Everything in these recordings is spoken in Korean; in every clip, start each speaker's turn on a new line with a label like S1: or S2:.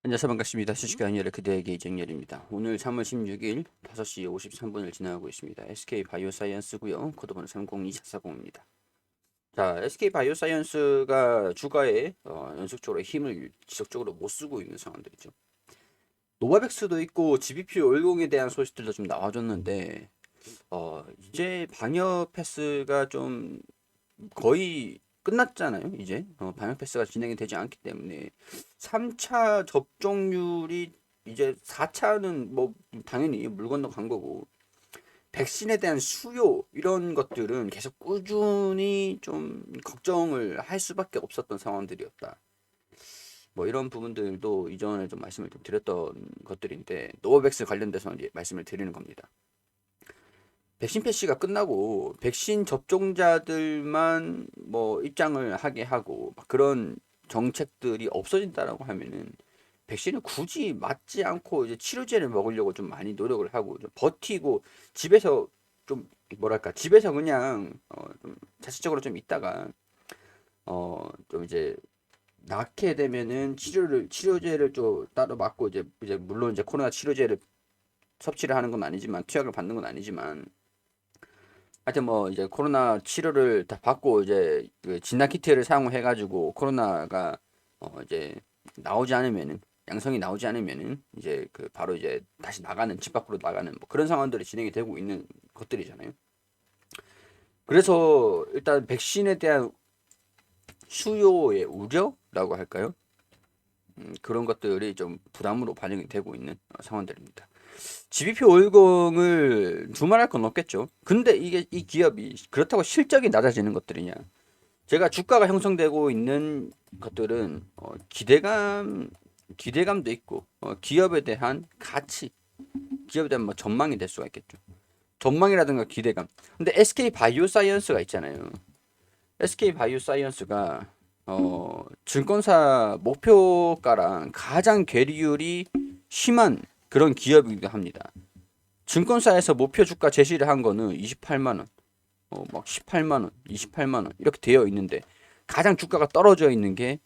S1: 안녕하세요. 반갑습니다. 주식아니엘의 그대에게 이정열입니다. 오늘 3월 16일 5시 53분을 지나고 있습니다. SK 바이오사이언스고요. 코드번호 302440입니다. 자, SK 바이오사이언스가 주가에 연속적으로 힘을 지속적으로 못 쓰고 있는 상황들이죠. 노바백스도 있고 GBP 월공에 대한 소식들도 좀 나와줬는데 이제 방역 패스가 좀 거의 끝났잖아요. 이제 방역 패스가 진행이 되지 않기 때문에 3차 접종률이 이제 4차는 뭐 당연히 물 건너 간 거고 백신에 대한 수요 이런 것들은 계속 꾸준히 좀 걱정을 할 수밖에 없었던 상황들이었다. 뭐 이런 부분들도 이전에 좀 말씀을 좀 드렸던 것들인데 노바백스 관련돼서 이제 말씀을 드리는 겁니다. 백신 패시가 끝나고 백신 접종자들만 뭐 입장을 하게 하고 막 그런 정책들이 없어진다라고 하면은 백신을 굳이 맞지 않고 이제 치료제를 먹으려고 좀 많이 노력을 하고 좀 버티고 집에서 좀 뭐랄까 집에서 그냥 좀 자체적으로 좀 있다가 좀 이제 낫게 되면은 치료제를 좀 따로 맞고 이제 물론 이제 코로나 치료제를 섭취를 하는 건 아니지만 투약을 받는 건 아니지만 하여튼 뭐 이제 코로나 치료를 다 받고 이제 그 진단 키트를 사용해 가지고 코로나가 이제 나오지 않으면은 양성이 나오지 않으면은 이제 그 바로 이제 다시 나가는 집 밖으로 나가는 뭐 그런 상황들이 진행이 되고 있는 것들이잖아요. 그래서 일단 백신에 대한 수요의 우려라고 할까요? 그런 것들이 좀 부담으로 반영이 되고 있는 상황들입니다. GBP 510을 두말할 건 없겠죠. 근데 이게 이 기업이 그렇다고 실적이 낮아지는 것들이냐? 제가 주가가 형성되고 있는 것들은 기대감도 있고 기업에 대한 가치, 기업에 대한 뭐 전망이 될 수가 있겠죠. 전망이라든가 기대감. 근데 SK 바이오사이언스가 있잖아요. SK 바이오사이언스가 증권사 목표가랑 가장 괴리율이 심한 그런 기업이기도 합니다. 증권사에서 목표 주가 제시를 한 거는 28만 원, 막 18만 원, 28만 원 이렇게 되어 있는데 가장 주가가 떨어져 있는 게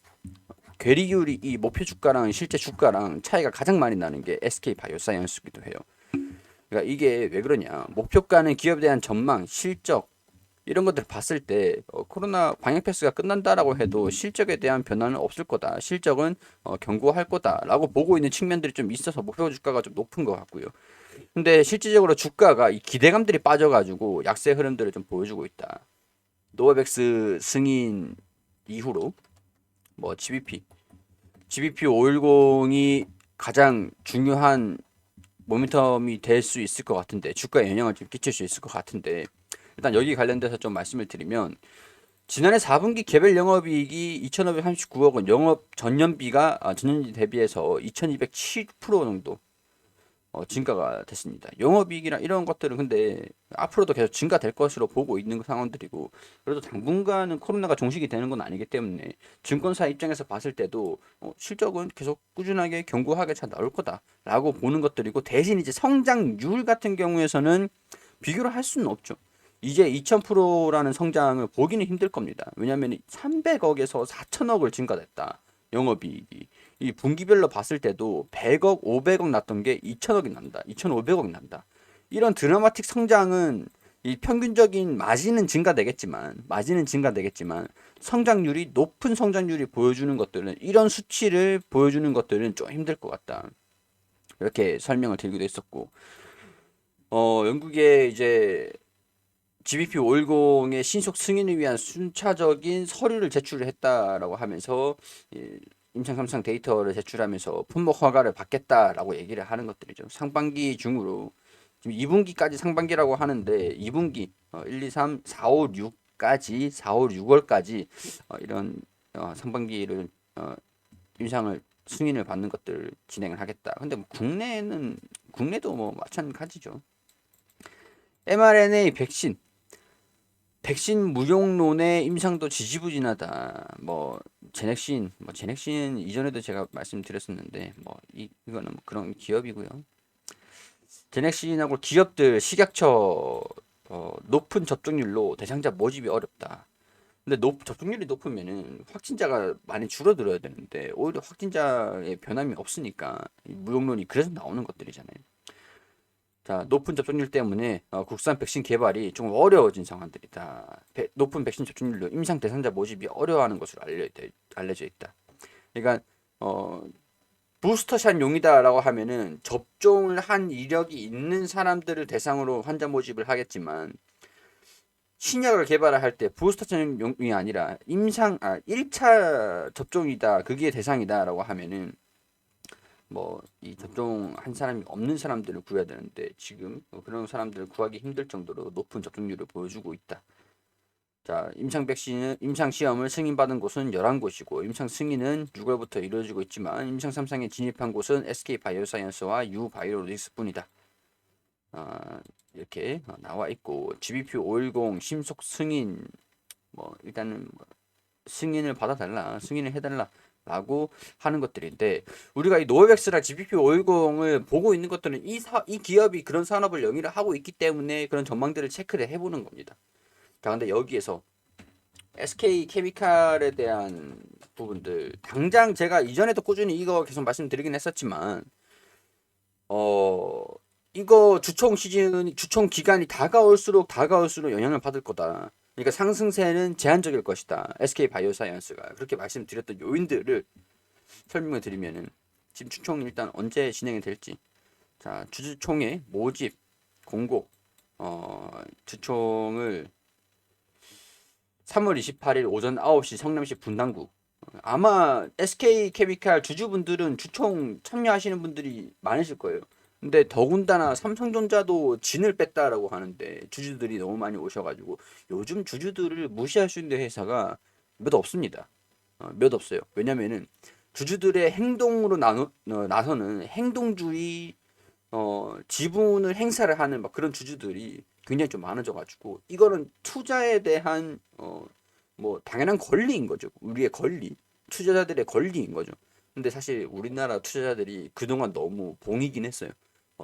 S1: 괴리율이 이 목표 주가랑 실제 주가랑 차이가 가장 많이 나는 게 SK 바이오사이언스기도 해요. 그러니까 이게 왜 그러냐? 목표가는 기업에 대한 전망, 실적 이런 것들을 봤을 때 코로나 방역 패스가 끝난다라고 해도 실적에 대한 변화는 없을 거다. 실적은 견고할 거다라고 보고 있는 측면들이 좀 있어서 목표 주가가 좀 높은 것 같고요. 근데 실질적으로 주가가 이 기대감들이 빠져가지고 약세 흐름들을 좀 보여주고 있다. 노어백스 승인 이후로 뭐 GBP 510이 가장 중요한 모멘텀이 될 수 있을 것 같은데 주가에 영향을 좀 끼칠 수 있을 것 같은데 일단 여기 관련돼서 좀 말씀을 드리면 지난해 4분기 개별 영업이익이 2,539억 원, 영업 전년비가 전년비 대비해서 2,207% 정도 증가가 됐습니다. 영업이익이나 이런 것들은 근데 앞으로도 계속 증가될 것으로 보고 있는 상황들이고 그래도 당분간은 코로나가 종식이 되는 건 아니기 때문에 증권사 입장에서 봤을 때도 실적은 계속 꾸준하게 견고하게 잘 나올 거다라고 보는 것들이고 대신 이제 성장률 같은 경우에서는 비교를 할 수는 없죠. 이제 2000%라는 성장을 보기는 힘들 겁니다. 왜냐하면 300억에서 4천억을 증가됐다. 영업이익이. 이 분기별로 봤을 때도 100억, 500억 났던 게 2천억이 난다. 2,500억이 난다. 이런 드라마틱 성장은 이 평균적인 마진은 증가되겠지만 성장률이 높은 성장률이 보여주는 것들은 이런 수치를 보여주는 것들은 좀 힘들 것 같다. 이렇게 설명을 드리기도 했었고 영국의 이제 GBP 510의 신속 승인을 위한 순차적인 서류를 제출을 했다라고 하면서 임상 3상 데이터를 제출하면서 품목 허가를 받겠다라고 얘기를 하는 것들이죠. 상반기 중으로 지금 2분기까지 상반기라고 하는데 2분기 1, 2, 3, 4, 5, 6까지 4, 5, 6월까지 이런 상반기를 임상을 승인을 받는 것들 진행을 하겠다. 근데 뭐 국내도 뭐 마찬가지죠. mRNA 백신 무용론의 임상도 지지부진하다. 뭐 제넥신 이전에도 제가 말씀드렸었는데 이거는 뭐 그런 기업이고요. 제넥신하고 기업들 식약처 높은 접종률로 대상자 모집이 어렵다. 근데 접종률이 높으면은 확진자가 많이 줄어들어야 되는데 오히려 확진자의 변함이 없으니까 이 무용론이 그래서 나오는 것들이잖아요. 자, 높은 접종률 때문에 국산 백신 개발이 좀 어려워진 상황들이다. 높은 백신 접종률로 임상 대상자 모집이 어려워하는 것으로 알려져 있다. 그러니까 어, 부스터샷 용이다라고 하면은 접종을 한 이력이 있는 사람들을 대상으로 환자 모집을 하겠지만 신약을 개발을 할 때 부스터샷 용이 아니라 1차 접종이다. 그게 대상이다라고 하면은 뭐 이 접종한 사람이 없는 사람들을 구해야 되는데 지금 그런 사람들을 구하기 힘들 정도로 높은 접종률을 보여주고 있다. 자, 임상 시험을 승인받은 곳은 11곳이고 임상 승인은 6월부터 이루어지고 있지만 임상 3상에 진입한 곳은 SK 바이오사이언스와 U 바이오로직스뿐이다. 이렇게 나와 있고 GBP 510 심속 승인 뭐 일단은 승인을 받아달라, 승인을 해달라라고 하는 것들인데 우리가 이 노베백스랑 GBP 510을 보고 있는 것들은 이 기업이 그런 산업을 영위를 하고 있기 때문에 그런 전망들을 체크를 해보는 겁니다. 자, 근데 여기에서 SK 케미칼에 대한 부분들 당장 제가 이전에도 꾸준히 이거 계속 말씀드리긴 했었지만 어 이거 주총 기간이 다가올수록 영향을 받을 거다. 그러니까 상승세는 제한적일 것이다. SK 바이오사이언스가 그렇게 말씀드렸던 요인들을 설명을 드리면은 지금 주총 일단 언제 진행이 될지 자 주주총회 모집 공고 주총을 3월 28일 오전 9시 성남시 분당구 아마 SK 케미칼 주주분들은 주총 참여하시는 분들이 많으실 거예요. 근데 더군다나 삼성전자도 진을 뺐다라고 하는데 주주들이 너무 많이 오셔가지고 요즘 주주들을 무시할 수 있는 회사가 몇 없습니다. 몇 없어요. 왜냐면은 주주들의 행동으로 나서는 행동주의 지분을 행사를 하는 막 그런 주주들이 굉장히 좀 많아져가지고 이거는 투자에 대한 뭐 당연한 권리인 거죠. 우리의 권리, 투자자들의 권리인 거죠. 근데 사실 우리나라 투자자들이 그동안 너무 봉이긴 했어요.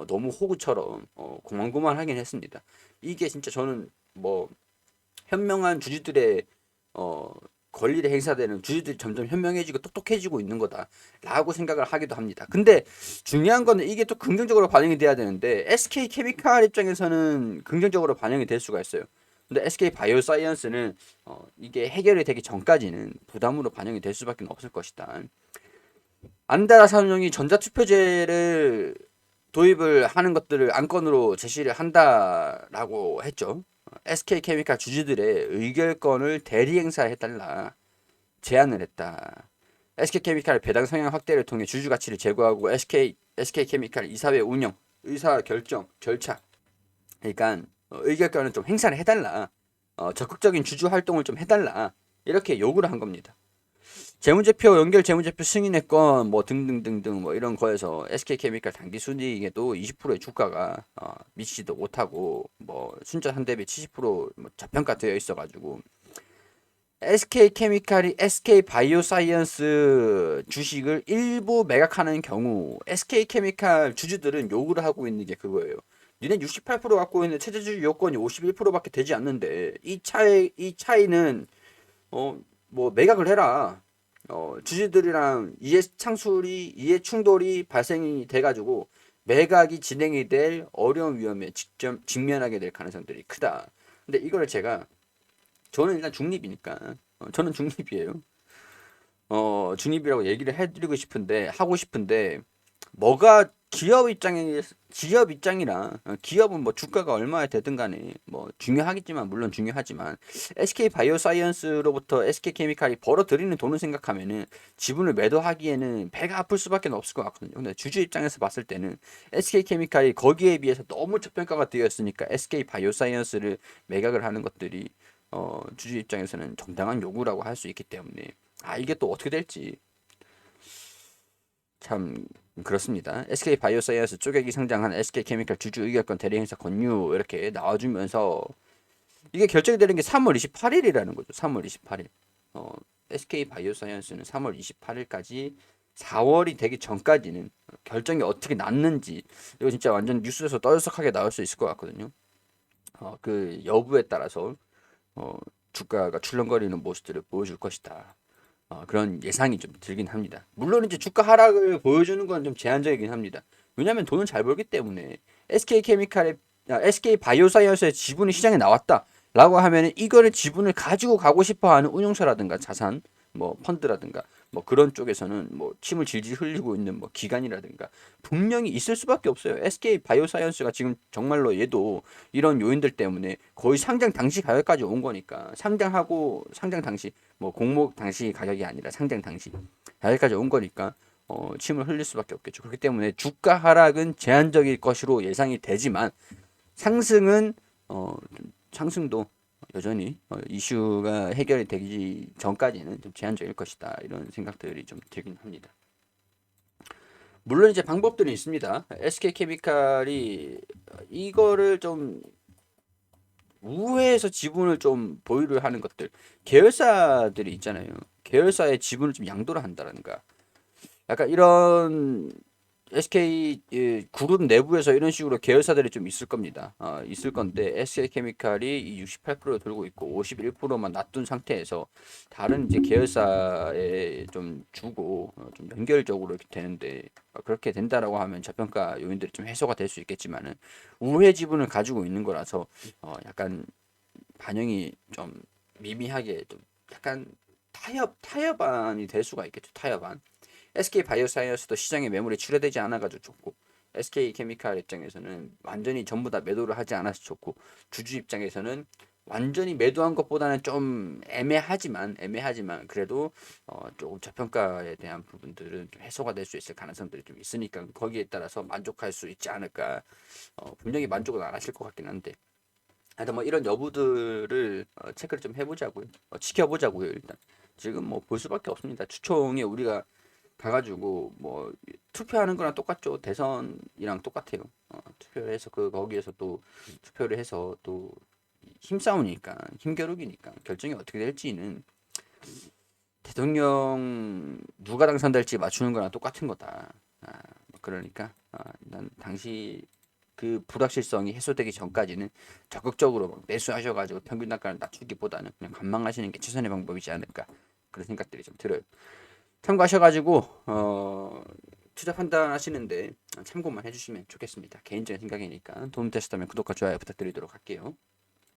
S1: 너무 호구처럼 고만고만하긴 했습니다. 이게 진짜 저는 뭐 현명한 주주들의 어, 권리를 행사되는 주주들이 점점 현명해지고 똑똑해지고 있는 거다라고 생각을 하기도 합니다. 근데 중요한 거는 이게 또 긍정적으로 반영이 돼야 되는데 SK 케미칼 입장에서는 긍정적으로 반영이 될 수가 있어요. 근데 SK 바이오사이언스는 이게 해결이 되기 전까지는 부담으로 반영이 될 수밖에 없을 것이다. 안다라 사무총이 전자투표제를 도입을 하는 것들을 안건으로 제시를 한다라고 했죠. SK케미칼 주주들의 의결권을 대리 행사해달라 제안을 했다. SK케미칼 배당 성향 확대를 통해 주주 가치를 제고하고 SK케미칼 이사회 운영, 의사 결정 절차, 그러니까 의결권을 좀 행사를 해달라. 적극적인 주주 활동을 좀 해달라. 이렇게 요구를 한 겁니다. 재무제표 연결 재무제표 승인의 건 뭐 등등등등 뭐 이런 거에서 SK케미칼 당기 순이익에도 20%의 주가가 미치지도 못하고 뭐 순자산 대비 70%뭐 저평가되어 있어가지고 SK케미칼이 SK바이오사이언스 주식을 일부 매각하는 경우 SK케미칼 주주들은 요구를 하고 있는 게 그거예요. 니네 68% 갖고 있는 최저주주 요건이 51%밖에 되지 않는데 이 차이는 뭐 매각을 해라. 주주들이랑 이해 충돌이 발생이 돼가지고 매각이 진행이 될 어려운 위험에 직접 직면하게 될 가능성들이 크다. 근데 이걸 저는 일단 중립이니까 저는 중립이에요. 중립이라고 얘기를 하고 싶은데 뭐가 기업 입장이라 기업은 뭐 주가가 얼마에 되든 간에 뭐 중요하겠지만 물론 중요하지만 SK 바이오사이언스로부터 SK 케미칼이 벌어들이는 돈을 생각하면은 지분을 매도하기에는 배가 아플 수밖에 없을 것 같거든요. 근데 주주 입장에서 봤을 때는 SK 케미칼이 거기에 비해서 너무 저평가가 되어 있으니까 SK 바이오사이언스를 매각을 하는 것들이 주주 입장에서는 정당한 요구라고 할 수 있기 때문에 이게 또 어떻게 될지 참 그렇습니다. SK 바이오사이언스 쪼개기 상장한 SK 케미칼 주주 의결권 대리 행사 권유 이렇게 나와주면서 이게 결정이 되는 게 3월 28일이라는 거죠. 3월 28일. SK 바이오사이언스는 3월 28일까지 4월이 되기 전까지는 결정이 어떻게 났는지 이거 진짜 완전 뉴스에서 떠들썩하게 나올 수 있을 것 같거든요. 그 여부에 따라서 주가가 출렁거리는 모습들을 보여줄 것이다. 그런 예상이 좀 들긴 합니다. 물론 이제 주가 하락을 보여주는 건 좀 제한적이긴 합니다. 왜냐하면 돈을 잘 벌기 때문에 SK 바이오사이언스의 지분이 시장에 나왔다라고 하면은 이거를 지분을 가지고 가고 싶어하는 운용사라든가 자산 뭐 펀드라든가 뭐 그런 쪽에서는 뭐 침을 질질 흘리고 있는 뭐 기관이라든가 분명히 있을 수밖에 없어요. SK 바이오사이언스가 지금 정말로 얘도 이런 요인들 때문에 거의 상장 당시 가격까지 온 거니까 상장하고 상장 당시 뭐 공모 당시 가격이 아니라 상장 당시 가격까지 온 거니까 침을 흘릴 수밖에 없겠죠. 그렇기 때문에 주가 하락은 제한적일 것으로 예상이 되지만 상승은 상승도 여전히 이슈가 해결이 되기 전까지는 좀 제한적일 것이다. 이런 생각들이 좀 들긴 합니다. 물론 이제 방법들이 있습니다. SK케미칼이 이거를 좀 우회해서 지분을 좀 보유를 하는 것들 계열사들이 있잖아요. 계열사의 지분을 좀 양도를 한다든가 약간 이런 SK 그룹 내부에서 이런 식으로 계열사들이 좀 있을 겁니다. 있을 건데 SK케미칼이 68%를 들고 있고 51%만 놔둔 상태에서 다른 이제 계열사에 좀 주고 좀 연결적으로 이렇게 되는데 그렇게 된다라고 하면 저평가 요인들이 좀 해소가 될 수 있겠지만은 우회 지분을 가지고 있는 거라서 약간 반영이 좀 미미하게 좀 약간 타협안이 될 수가 있겠죠. 타협안. SK 바이오사이언스도 시장에 매물이 출회되지 않아가지고 좋고 SK 케미칼 입장에서는 완전히 전부 다 매도를 하지 않아서 좋고 주주 입장에서는 완전히 매도한 것보다는 좀 애매하지만 그래도 조금 저평가에 대한 부분들은 좀 해소가 될 수 있을 가능성들이 좀 있으니까 거기에 따라서 만족할 수 있지 않을까. 분명히 만족은 안 하실 것 같긴 한데 하여튼 뭐 이런 여부들을 체크를 좀 해보자고요. 지켜보자고요 일단. 지금 뭐 볼 수밖에 없습니다. 추총에 우리가 가가지고 뭐 투표하는 거랑 똑같죠. 대선이랑 똑같아요. 투표를 해서 거기에서 또 투표를 해서 또 힘싸움이니까 힘겨루기니까 결정이 어떻게 될지는 대통령 누가 당선될지 맞추는 거랑 똑같은 거다. 그러니까 난 당시 그 불확실성이 해소되기 전까지는 적극적으로 막 매수하셔가지고 평균 단가를 낮추기보다는 그냥 관망하시는 게 최선의 방법이지 않을까 그런 생각들이 좀 들어요. 참고하셔가지고 투자 판단하시는데 참고만 해주시면 좋겠습니다. 개인적인 생각이니까 도움 되셨다면 구독과 좋아요 부탁드리도록 할게요.